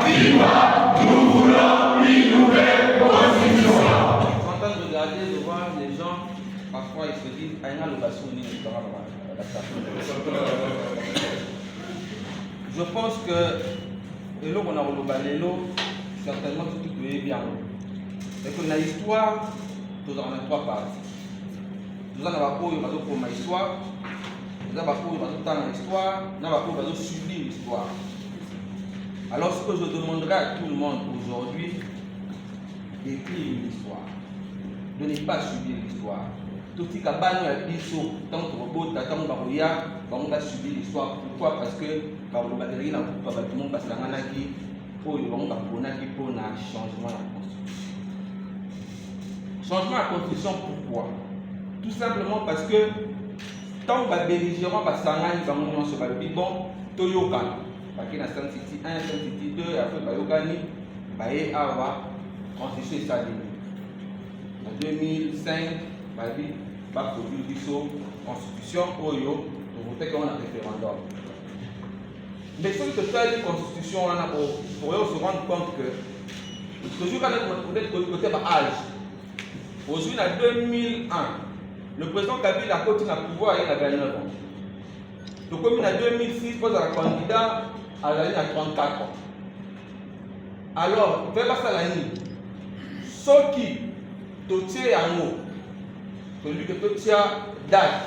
Viva, nous voulons une nouvelle constitution. Je suis en train de regarder, de voir les gens, parfois ils se disent, Aïna Lobassouni, je pense que, et là on a Olobalelo, certainement tout est bien. Et que dans l'histoire, nous avons trois parties. Nous avons une histoire, nous avons une histoire, nous avons subi l'histoire. Alors ce que je demanderai à tout le monde aujourd'hui, d'écrire une histoire, de ne pas subir l'histoire. Tout ce qui est tant que robot, tant que on va subir l'histoire. Pourquoi? Parce que quand on va dire tout le monde passe la main qui pour changement de la constitution. Changement de la constitution, pourquoi? Tout simplement parce que tant que les belligérants vont se faire bon, Toyoka, parce qu'il y a Sun City 1, Sun City 2, et après Bayogani, Baye Awa, constitution est salée. En 2005, Baye va produire une constitution, Oyo, pour voter comme un référendum. Mais si on fait une constitution, on pourrait se rendre compte que toujours quand on est côté âge, aujourd'hui en 2001, le président Kabila a continué à pouvoir il a gagné 9 ans. Donc comme en 2006, pose à la candidat à la ligne à 34 ans. Alors, fais pas ça la ligne. Ceux qui te tirent en haut, celui que te tire date,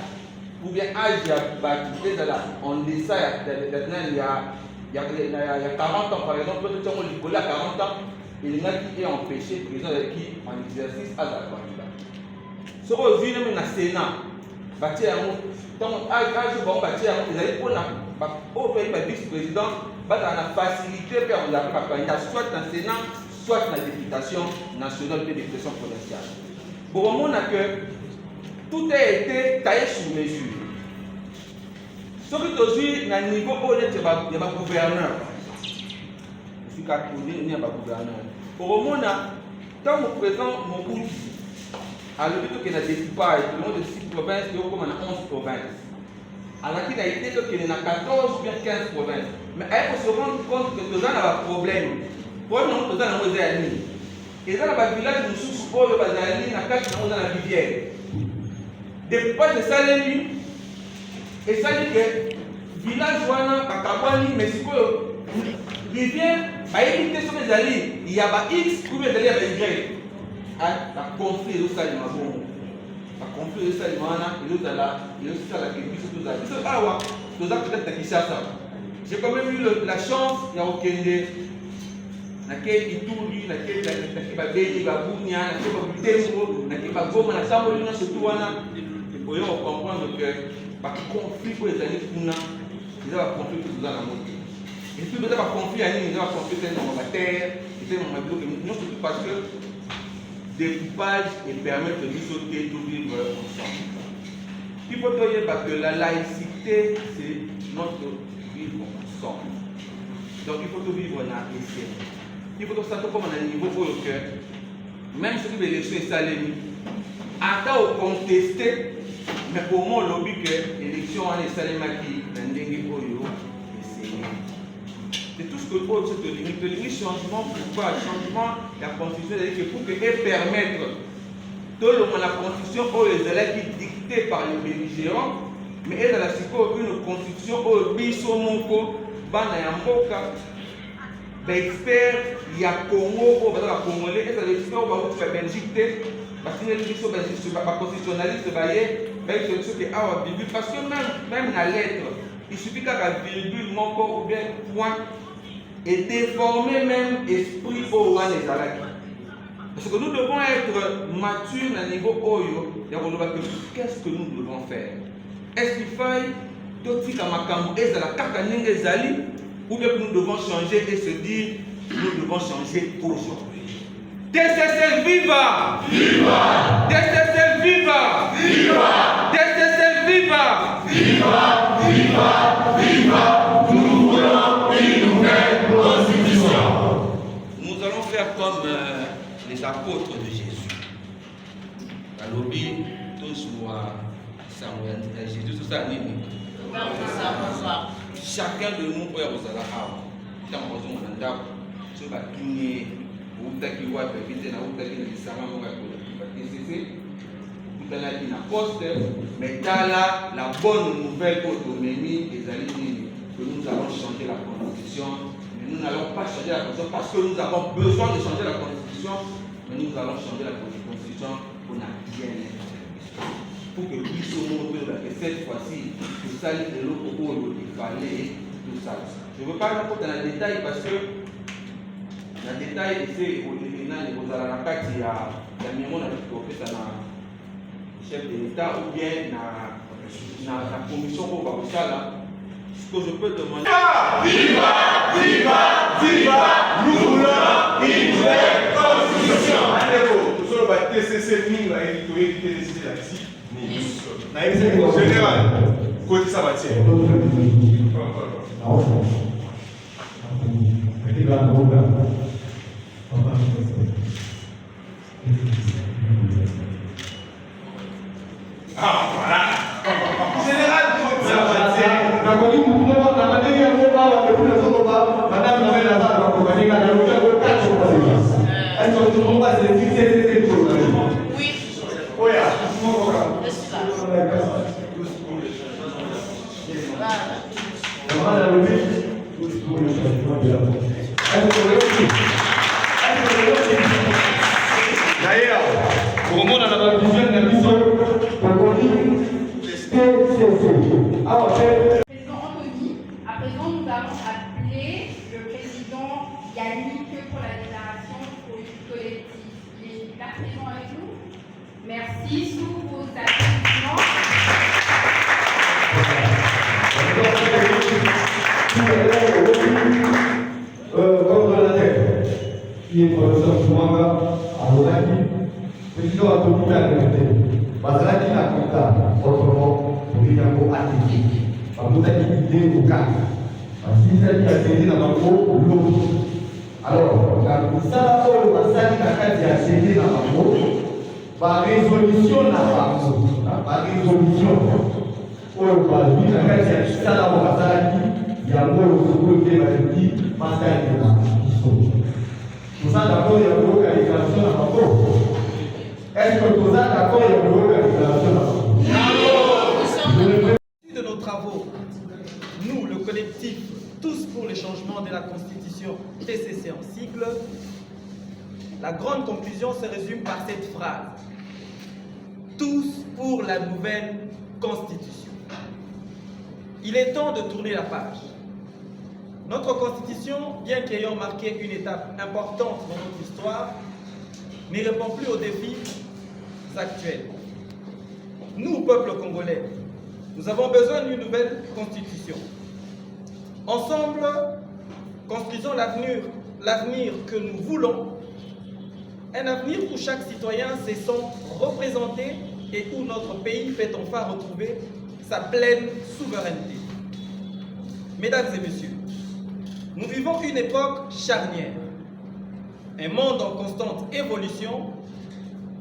ou bien âge, on dit ça, il y a 40 ans par exemple, peut-être qu'on a 40 ans, il y en a qui est empêché, par exemple, qui en exercice à la candidat. Ce que vous avez dans le Sénat, au pays de vice-président, on a facilité pour la candidat soit dans le Sénat, soit dans la députation nationale de l'expression provinciale. Pour le moment, tout a été taillé sur mesure. Ce qui est aujourd'hui, à niveau où il y a un gouverneur, je suis catholique, il y a un gouverneur. Pour le moment, tant que présent, mon coup, à l'hôpital qui a des découpage, le monde de 6 provinces, il y a 11 provinces. Alors qu'il a été qu'il y a 14 ou bien 15 provinces. Mais il faut se rendre compte que nous avons un problème. Pour nous, nous avons un village. Et dans le village, nous sommes pour le bazar, nous avons la rivière. Des fois, c'est ça les nuits. Et ça dit que le village, mais c'est quoi? Rivière, il y a des alliés, il y a X ou bien des alliés. La conflit de ça, il la conflit de ça, il y a la j'ai quand même eu la chance, il y a aucun laquelle il tourne, laquelle il va bénir, il va bougner, laquelle il va tempo, laquelle il va gommer, la chambre de surtout, il faut comprendre que le conflit pour les années il y a un conflit que nous avons monté. Et puis, il y a un conflit à nous, il y a un conflit dans la terre, non surtout parce que découpage et permettre de sauter tout vivre ensemble. Il faut dire que la laïcité, c'est notre vivre ensemble. Donc il faut tout vivre dans l'essai. Il faut tout ça comme on a un niveau pour le cœur. Même si l'élection est salée, en tant que contesté, mais pour moi, le lobby que l'élection est salée, c'est tout ce que l'autre se limite. Le changement, pourquoi? Changement, la constitution, c'est pour qu'elle permette tout le monde la constitution, les élèves qui dictée par les belligérants, mais elle a une constitution, Bissomoko, Banayamboka, l'expert, il y a Congo, la Congolais, et l'expert va faire Belgique, parce que les constitutionnalistes, parce que même la lettre, il suffit qu'à virgule, ou bien point, et déformer même esprit au les alaki. Parce que nous devons être matures à niveau Oyo, et on va que qu'est-ce que nous devons faire? Est-ce qu'il faille d'autres Makambo et la Kakanenge Zali, ou bien que nous devons changer et se dire nous devons changer aujourd'hui? TCC viva! Viva! TCC viva! Viva! TCC viva! Viva! Viva! Viva! Nous voulons une nouvelle constitution. Nous allons faire comme les apôtres de Jésus. La lobby, tous Samuel, Jésus, tout ça, chacun de nous peut avoir so bakini outaki wapi vite na outaki na lisanga moko ya TCC outalaki na poste mais tala la bonne nouvelle pour Domini ezali nini que nous allons changer la constitution mais nous n'allons pas changer la constitution parce que nous avons besoin de changer la constitution mais nous allons changer la constitution pour la bien pour que biso montre que cette fois-ci tout ça est l'autre où il fallait tout ça. Je ne veux pas rentrer dans le détail parce que le détail c'est au tribunal de la carte il y a mémoire de la chef de l'État ou bien la commission pour Baboussala. Ce que je peux demander. Viva, viva, viva, nous voulons une nouvelle constitution. Nous sommes à TCC, nous avons été décidé là-dessus. Général, côté Sabatier. Ah, voilà. Général, côté Sabatier. D'ailleurs, pour moi, dans la vision de la mission, Président Anthony, à présent nous allons appeler le président Yannick pour la déclaration collective. Il est là présent avec nous. Merci sous vos applaudissements. Qui est professeur Soumanga à Loraki, président à Tomi à l'Université. Bazalaki n'a compta autrement pour y avoir athlétique. Bazalaki idée au cas. Si ça dit à céder dans ma peau, l'autre. Alors, ça, Bazalaki n'a qu'à dire à céder dans ma peau. Par résolution, par résolution. Bazalaki n'a qu'à dire ça dans Bazalaki. Il y a un mot où il y a un petit Bazalaki là. Nous sommes d'accord, il y a une localisation à Mambo. Est-ce que nous sommes d'accord, il y a une localisation à Mambo? De nos travaux, nous, le collectif Tous pour le changement de la Constitution, TCC en sigle, la grande conclusion se résume par cette phrase. Tous pour la nouvelle Constitution. Il est temps de tourner la page. Notre Constitution, bien qu'ayant marqué une étape importante dans notre histoire, ne répond plus aux défis actuels. Nous, peuple congolais, nous avons besoin d'une nouvelle Constitution. Ensemble, construisons l'avenir que nous voulons, un avenir où chaque citoyen se sent représenté et où notre pays peut enfin retrouver sa pleine souveraineté. Mesdames et messieurs, nous vivons une époque charnière, un monde en constante évolution,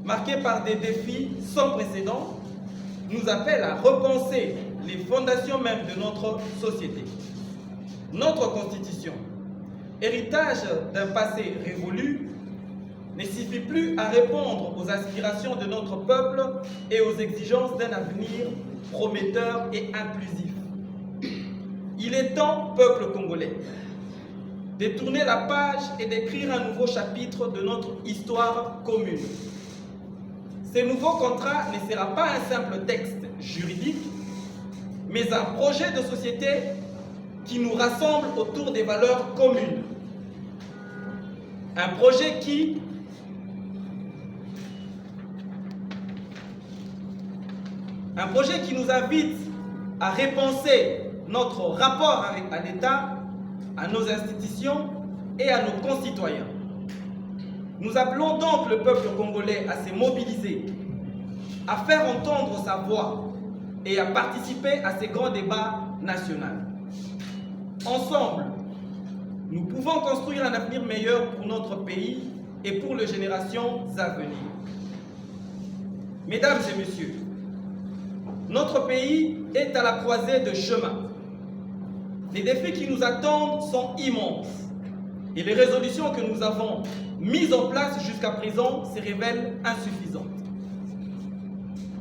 marqué par des défis sans précédent, nous appelle à repenser les fondations même de notre société. Notre Constitution, héritage d'un passé révolu, ne suffit plus à répondre aux aspirations de notre peuple et aux exigences d'un avenir prometteur et inclusif. Il est temps, peuple congolais, de tourner la page et d'écrire un nouveau chapitre de notre histoire commune. Ce nouveau contrat ne sera pas un simple texte juridique, mais un projet de société qui nous rassemble autour des valeurs communes. Un projet qui nous invite à repenser notre rapport à l'État, à nos institutions et à nos concitoyens. Nous appelons donc le peuple congolais à se mobiliser, à faire entendre sa voix et à participer à ces grands débats nationaux. Ensemble, nous pouvons construire un avenir meilleur pour notre pays et pour les générations à venir. Mesdames et messieurs, notre pays est à la croisée de chemins. Les défis qui nous attendent sont immenses et les résolutions que nous avons mises en place jusqu'à présent se révèlent insuffisantes.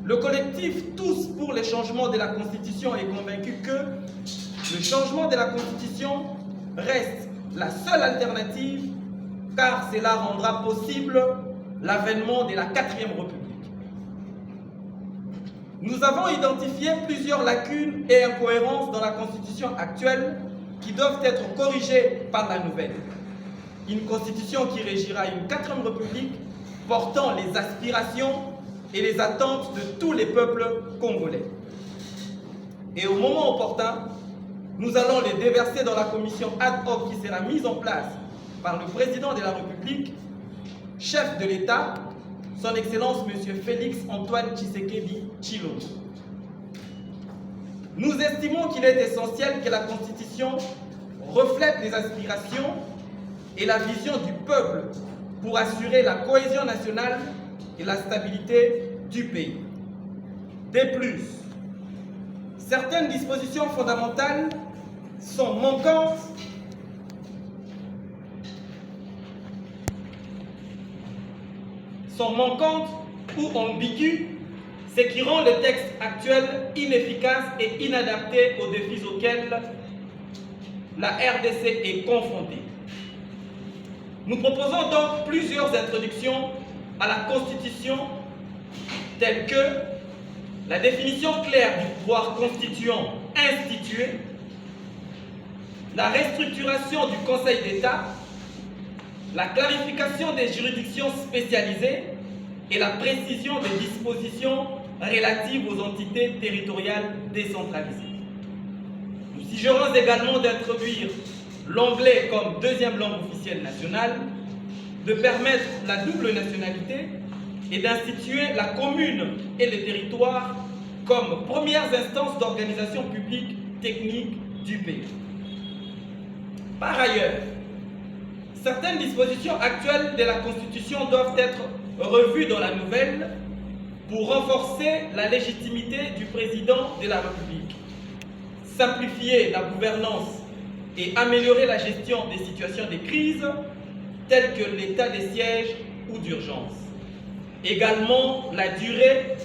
Le collectif Tous pour les changements de la Constitution est convaincu que le changement de la Constitution reste la seule alternative car cela rendra possible l'avènement de la 4e République. Nous avons identifié plusieurs lacunes et incohérences dans la Constitution actuelle qui doivent être corrigées par la nouvelle. Une Constitution qui régira une 4e République portant les aspirations et les attentes de tous les peuples congolais. Et au moment opportun, nous allons les déverser dans la commission ad hoc qui sera mise en place par le président de la République, chef de l'État, son Excellence M. Félix Antoine Tshisekedi Tshilombo. Nous estimons qu'il est essentiel que la Constitution reflète les aspirations et la vision du peuple pour assurer la cohésion nationale et la stabilité du pays. De plus, certaines dispositions fondamentales sont manquantes ou ambiguës, ce qui rend le texte actuel inefficace et inadapté aux défis auxquels la RDC est confrontée. Nous proposons donc plusieurs introductions à la Constitution, telles que la définition claire du pouvoir constituant institué, la restructuration du Conseil d'État, la clarification des juridictions spécialisées et la précision des dispositions relatives aux entités territoriales décentralisées. Nous suggérons également d'introduire l'anglais comme 2e langue officielle nationale, de permettre la double nationalité et d'instituer la commune et les territoires comme premières instances d'organisation publique technique du pays. Par ailleurs, certaines dispositions actuelles de la Constitution doivent être revues dans la nouvelle pour renforcer la légitimité du président de la République, simplifier la gouvernance et améliorer la gestion des situations de crise telles que l'état de siège ou d'urgence. Également, la durée,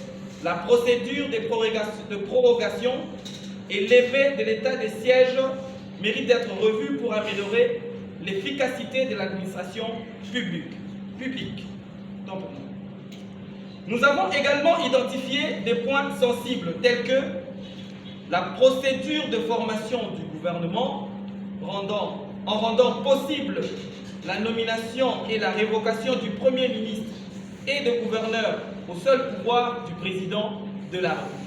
la procédure de prorogation et l'effet de l'état de siège méritent d'être revus pour améliorer l'efficacité de l'administration publique. Nous avons également identifié des points sensibles tels que la procédure de formation du gouvernement en rendant possible la nomination et la révocation du Premier ministre et de gouverneur au seul pouvoir du président de la République.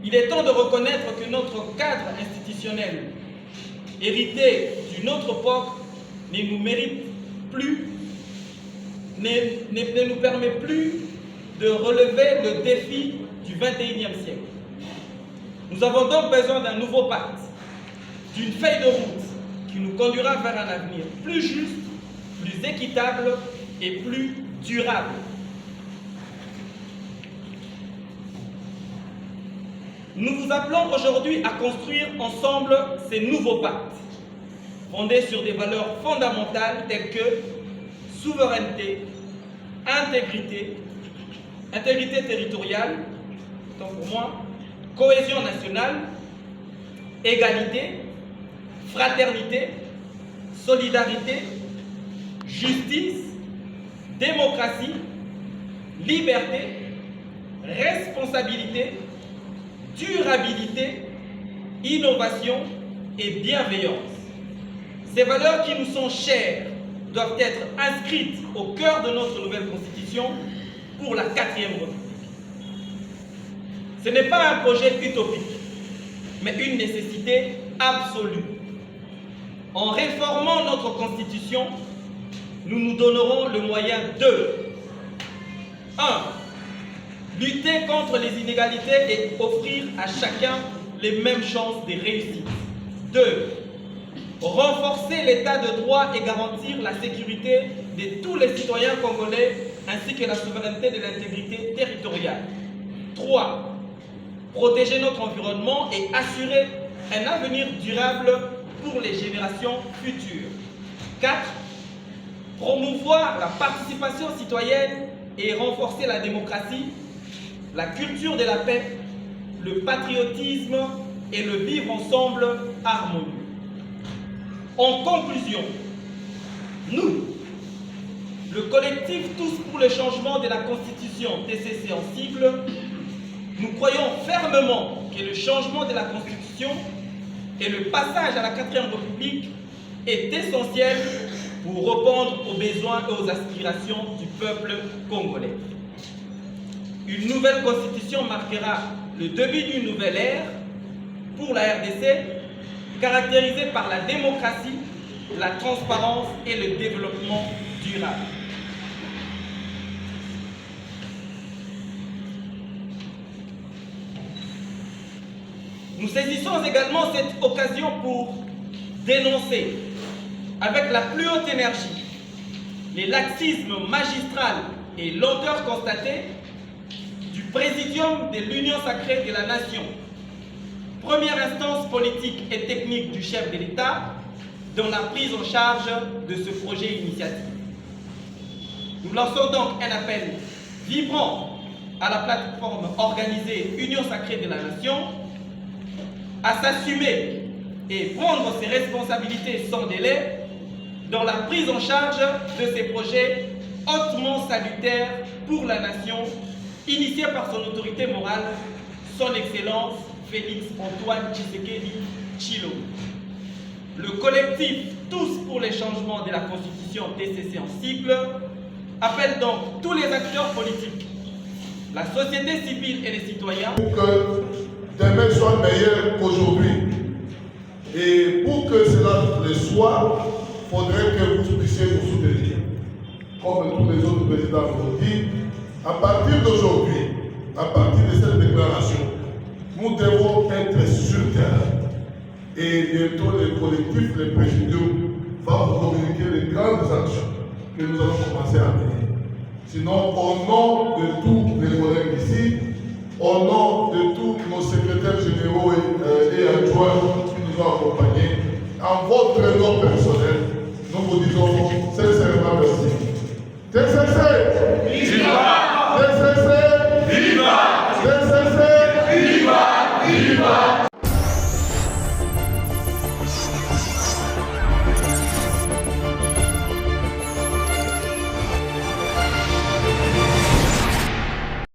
Il est temps de reconnaître que notre cadre institutionnel, hérité d'une autre époque, ne nous permet plus de relever le défi du XXIe siècle. Nous avons donc besoin d'un nouveau pacte, d'une feuille de route qui nous conduira vers un avenir plus juste, plus équitable et plus durable. Nous vous appelons aujourd'hui à construire ensemble ces nouveaux pactes, fondés sur des valeurs fondamentales telles que souveraineté, intégrité territoriale, tant pour moi, cohésion nationale, égalité, fraternité, solidarité, justice, démocratie, liberté, responsabilité, durabilité, innovation et bienveillance. Ces valeurs qui nous sont chères doivent être inscrites au cœur de notre nouvelle constitution pour la 4e République. Ce n'est pas un projet utopique, mais une nécessité absolue. En réformant notre constitution, nous nous donnerons le moyen de 1. Lutter contre les inégalités et offrir à chacun les mêmes chances de réussite. 2. Renforcer l'état de droit et garantir la sécurité de tous les citoyens congolais ainsi que la souveraineté de l'intégrité territoriale. 3. Protéger notre environnement et assurer un avenir durable pour les générations futures. 4. Promouvoir la participation citoyenne et renforcer la démocratie, la culture de la paix, le patriotisme et le vivre ensemble harmonieux. En conclusion, nous, le collectif Tous pour le changement de la Constitution TCC en sigle, nous croyons fermement que le changement de la Constitution et le passage à la 4e République est essentiel pour répondre aux besoins et aux aspirations du peuple congolais. Une nouvelle Constitution marquera le début d'une nouvelle ère pour la RDC, caractérisée par la démocratie, la transparence et le développement durable. Nous saisissons également cette occasion pour dénoncer avec la plus haute énergie les laxismes magistral et lenteur constatée du Présidium de l'Union sacrée de la Nation, première instance politique et technique du chef de l'État dans la prise en charge de ce projet initiatique. Nous lançons donc un appel vibrant à la plateforme organisée Union sacrée de la Nation à s'assumer et prendre ses responsabilités sans délai dans la prise en charge de ces projets hautement salutaires pour la nation, initiés par son autorité morale, son Excellence Félix Antoine Tshisekedi Tshilombo. Le collectif Tous pour les changements de la Constitution TCC en sigle appelle donc tous les acteurs politiques, la société civile et les citoyens pour que demain soit meilleur qu'aujourd'hui. Et pour que cela le soit, il faudrait que vous puissiez nous soutenir. Comme tous les autres présidents vous dit, à partir d'aujourd'hui, à partir de cette déclaration, nous devons être sur terre. Et bientôt, le collectif, le Présidium, va vous communiquer les grandes actions que nous allons commencer à mener. Sinon, au nom de tous les collègues ici, au nom de tous nos secrétaires généraux et adjoints qui nous ont accompagnés, en votre nom personnel, nous vous disons sincèrement merci. TCC!